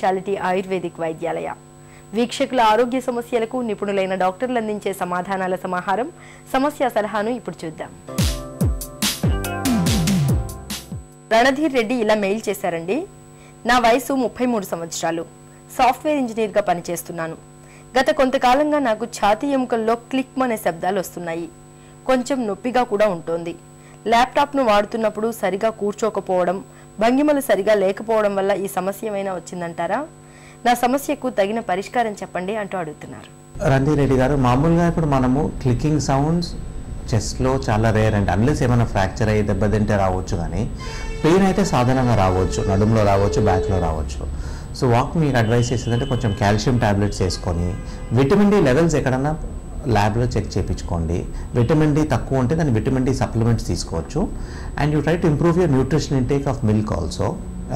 Speciality ayurvedic Vaidyalaya. వీక్షకుల ఆరోగ్య సమస్యలకు నిపుణులైన డాక్టర్లు అందించే సమాధానాల సమాహారం సమస్య సలహాను ఇప్పుడు చూద్దాం. రణధీర్ రెడ్డి ఇలా మెయిల్ చేశారండి. నా వయసు 33 సంవత్సరాలు. సాఫ్ట్వేర్ ఇంజనీర్గా పనిచేస్తున్నాను. గత కొంతకాలంగా నాకు ఛాతీ ఎముకల్లో క్లిక్ అనే శబ్దాలు వస్తున్నాయి. కొంచెం నొప్పిగా కూడా ఉంటుంది. ల్యాప్టాప్ను వాడుతున్నప్పుడు సరిగా కూర్చోకపోవడం, భంగిమలు సరిగా లేకపోవడం వల్ల ఈ సమస్య ఏమైనా వచ్చిందంటారా? నా సమస్యకు తగిన పరిష్కారం చెప్పండి అంటూ అడుగుతున్నారు. రణధీర్ రెడ్డి గారు, మామూలుగా ఇప్పుడు మనము క్లికింగ్ సౌండ్స్ చెస్ట్లో చాలా రేర్ అండి. అన్లెస్ ఏమైనా ఫ్రాక్చర్ అయ్యి దెబ్బతింటే రావచ్చు, కానీ పెయిన్ అయితే సాధారణంగా రావచ్చు. నడుములో రావచ్చు, బ్యాక్లో రావచ్చు. సో మీకు అడ్వైస్ చేసేదంటే కొంచెం కాల్షియం టాబ్లెట్స్ వేసుకొని, విటమిన్ డి లెవెల్స్ ఎక్కడన్నా ల్యాబ్లో చెక్ చేయించుకోండి. విటమిన్ డి తక్కువ ఉంటే దాన్ని విటమిన్ డి సప్లిమెంట్స్ తీసుకోవచ్చు. And you try to improve your nutrition intake of milk also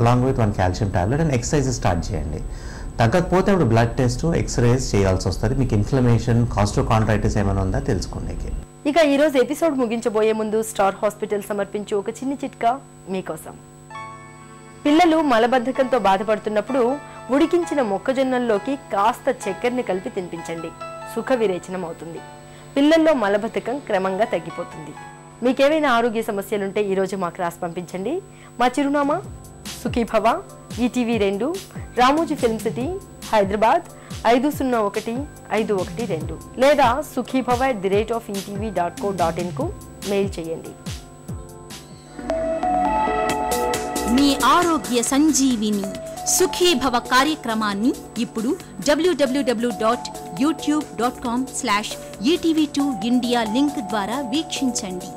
along with 1 calcium tablet. And exercises start చేయండి. తగ్గకపోతే అప్పుడు బ్లడ్ టెస్ట్, ఎక్స్రేస్ చేయాల్సి వస్తుంది. మీకు ఇన్ఫ్లమేషన్, కాస్ట్రోకాండ్రైటిస్ ఏమైనా ఉందా తెలుసుకోండి. ఇక ఈరోజు ఎపిసోడ్ ముగించబోయే ముందు స్టార్ హాస్పిటల్ సమర్పించే ఒక చిన్న చిట్కా మీకోసం. పిల్లలు మలబద్ధకంతో బాధపడుతున్నప్పుడు ఉడికించిన మొక్కజొన్నల్లోకి కాస్త చక్కెరని కలిపి తినిపించండి. సుఖ విరేచనం అవుతుంది. పిల్లల్లో మలబద్ధకం క్రమంగా తగ్గిపోతుంది. మీకేమైనా ఆరోగ్య సమస్యలుంటే ఈరోజు మాకు రాసి పంపించండి. మా చిరునామా Sukhibhava, ETV 2, Ramoji film city, Hyderabad 501512 లేదా sukhibhava@etv.co.in కు మెయిల్ చేయండి. మీ ఆరోగ్య సంజీవిని సుఖీభవ కార్యక్రమాన్ని ఇప్పుడు www.youtube.com/etv2india లింక్ ద్వారా వీక్షించండి.